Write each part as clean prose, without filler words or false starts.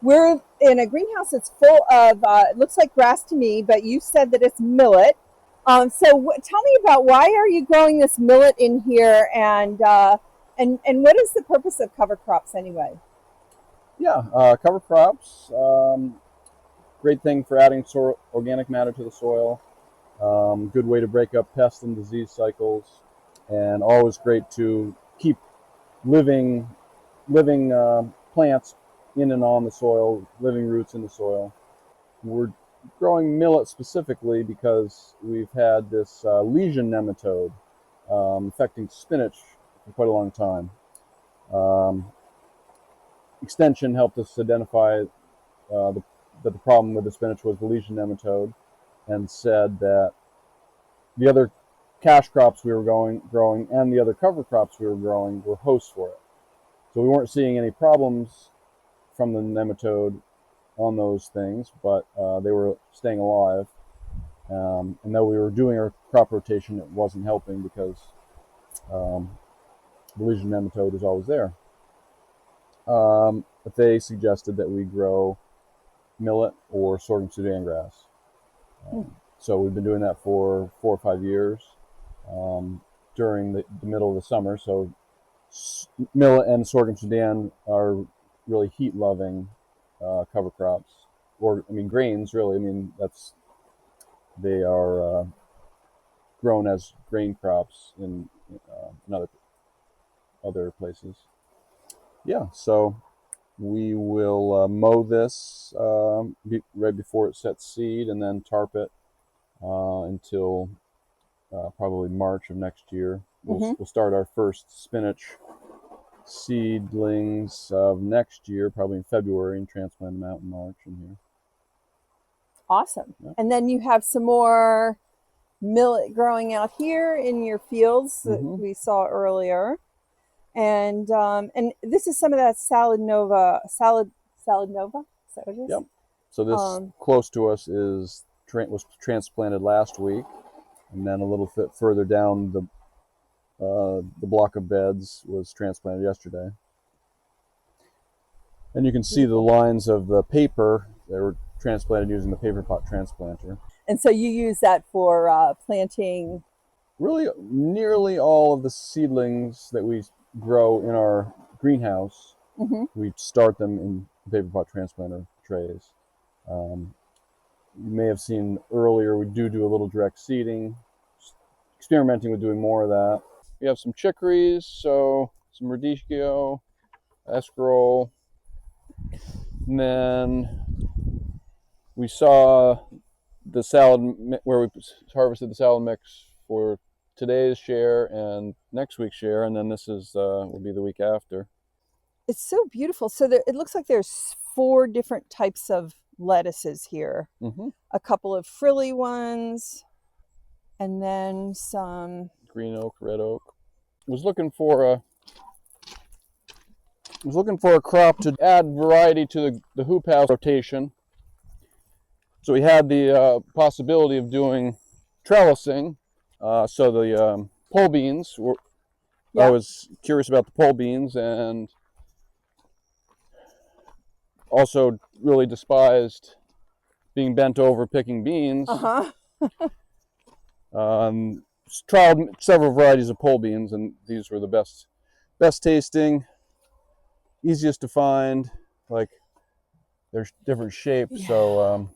We're in a greenhouse that's full of, it looks like grass to me, but you said that it's millet. Tell me about why are you growing this millet in here, and what is the purpose of cover crops anyway? Yeah, cover crops, great thing for adding organic matter to the soil. Good way to break up pest and disease cycles, and always great to keep living plants in and on the soil, living roots in the soil. We're growing millet specifically because we've had this lesion nematode affecting spinach for quite a long time. Um, Extension helped us identify that the problem with the spinach was the lesion nematode, and said that the other cash crops we were growing and the other cover crops we were growing were hosts for it. So we weren't seeing any problems from the nematode on those things, but they were staying alive. And though we were doing our crop rotation, it wasn't helping because the lesion nematode is always there. But they suggested that we grow millet or sorghum Sudan grass. So we've been doing that for 4 or 5 years during the middle of the summer. So millet and sorghum Sudan are really heat-loving cover crops, or grains. Really, they are grown as grain crops in other places. Yeah, so we will mow this right before it sets seed, and then tarp it until probably March of next year. We'll start our first spinach seedlings of next year, probably in February, and transplant them out in March in here. Awesome. Yeah. And then you have some more millet growing out here in your fields that we saw earlier. And this is some of that salad nova. Is that what it is? Yep. So this close to us was transplanted last week, and then a little bit further down the block of beds was transplanted yesterday. And you can see the lines of the paper. They were transplanted using the paper pot transplanter. And so you use that for planting? Really, nearly all of the seedlings that we grow in our greenhouse, we start them in paper pot transplanter trays. You may have seen earlier, we do a little direct seeding, experimenting with doing more of that. We have some chicories, so some radicchio, escarole, and then we saw the salad where we harvested the salad mix for today's share and next week's share, and then this is will be the week after. It's so beautiful. So it looks like there's 4 different types of lettuces here. A couple of frilly ones, and then some green oak, red oak. Was looking for a crop to add variety to the hoop house rotation. So we had the possibility of doing trellising. So the pole beans were. I was curious about the pole beans, and also really despised being bent over picking beans. Tried several varieties of pole beans, and these were the best tasting, easiest to find. Like, there's different shapes, so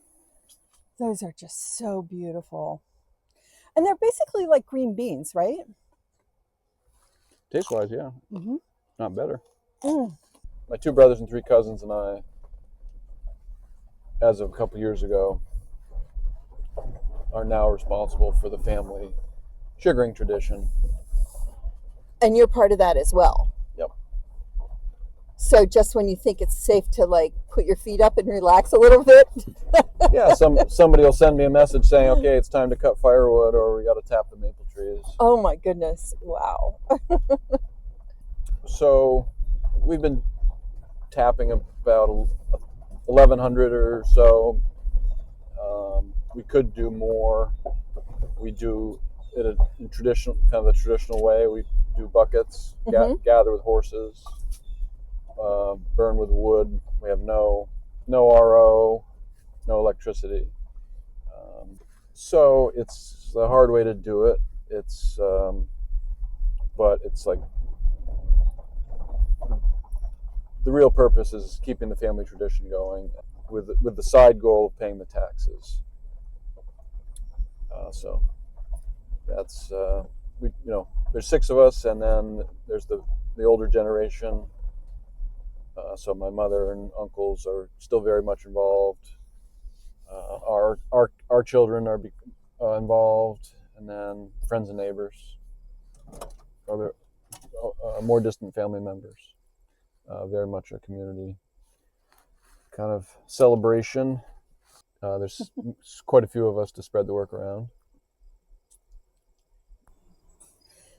those are just so beautiful. And they're basically like green beans, right? Taste-wise, yeah. Not better. My 2 brothers and 3 cousins and I, as of a couple years ago, are now responsible for the family sugaring tradition. And you're part of that as well. Yep. So just when you think it's safe to like put your feet up and relax a little bit. Yeah, somebody will send me a message saying, okay, it's time to cut firewood, or we got to tap the maple trees. Oh my goodness. Wow. So we've been tapping about 1,100 or so. We could do more. We do it in the traditional way. We do buckets, gather with horses, burn with wood. We have no no RO, no electricity. So it's a hard way to do it. But it's like the real purpose is keeping the family tradition going, with the side goal of paying the taxes. So that's there's six of us, and then there's the older generation. So my mother and uncles are still very much involved. Our children are involved, and then friends and neighbors, other more distant family members. Very much a community kind of celebration. There's quite a few of us to spread the work around.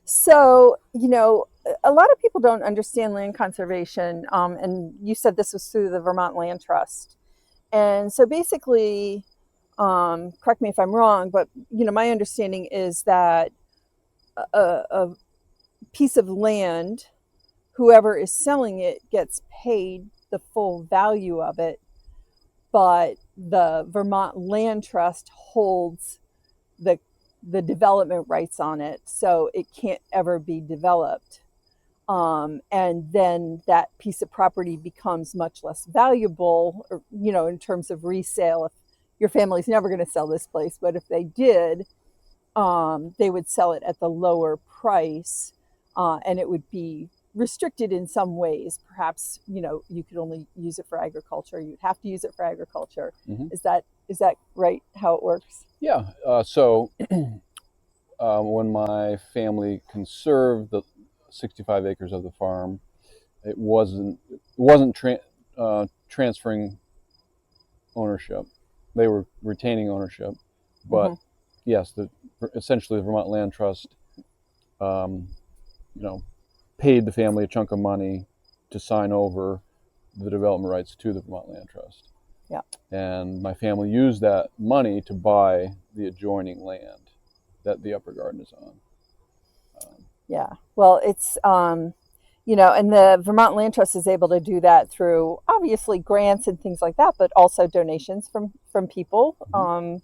So, a lot of people don't understand land conservation. And you said this was through the Vermont Land Trust. And so basically, correct me if I'm wrong, but, my understanding is that a piece of land, whoever is selling it gets paid the full value of it, but the Vermont Land Trust holds the development rights on it, so it can't ever be developed. And then that piece of property becomes much less valuable, or, in terms of resale. If your family's never going to sell this place, but if they did, they would sell it at the lower price, and it would be restricted in some ways. Perhaps, you could only use it for agriculture. You'd have to use it for agriculture. Mm-hmm. Is that right? How it works? Yeah. So when my family conserved the 65 acres of the farm, it wasn't transferring ownership. They were retaining ownership, but mm-hmm. Yes, essentially the Vermont Land Trust, paid the family a chunk of money to sign over the development rights to the Vermont Land Trust. Yeah. And my family used that money to buy the adjoining land that the upper garden is on. Yeah. Well, it's, and the Vermont Land Trust is able to do that through obviously grants and things like that, but also donations from people, mm-hmm.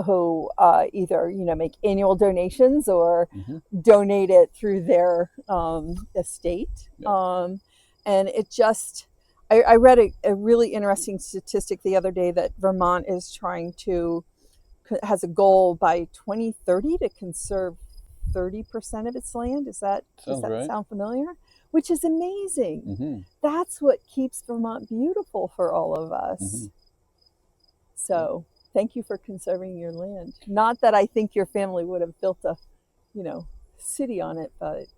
Who either, make annual donations or mm-hmm. donate it through their estate. Yeah. And it just, I read a really interesting statistic the other day that Vermont has a goal by 2030 to conserve 30% of its land. Does that right? Sound familiar? Which is amazing. Mm-hmm. That's what keeps Vermont beautiful for all of us. Mm-hmm. So thank you for conserving your land. Not that I think your family would have built a, city on it, but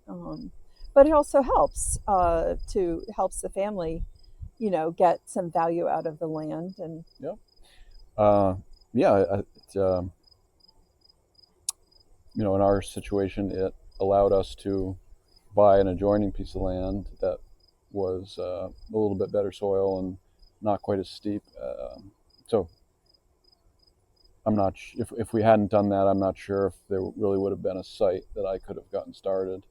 it also helps helps the family, get some value out of the land. And in our situation, it allowed us to buy an adjoining piece of land that was a little bit better soil and not quite as steep. So I'm not if we hadn't done that, I'm not sure if there really would have been a site that I could have gotten started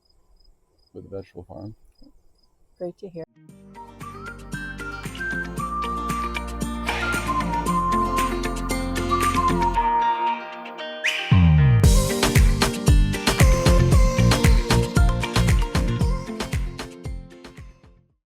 with a vegetable farm. Great to hear.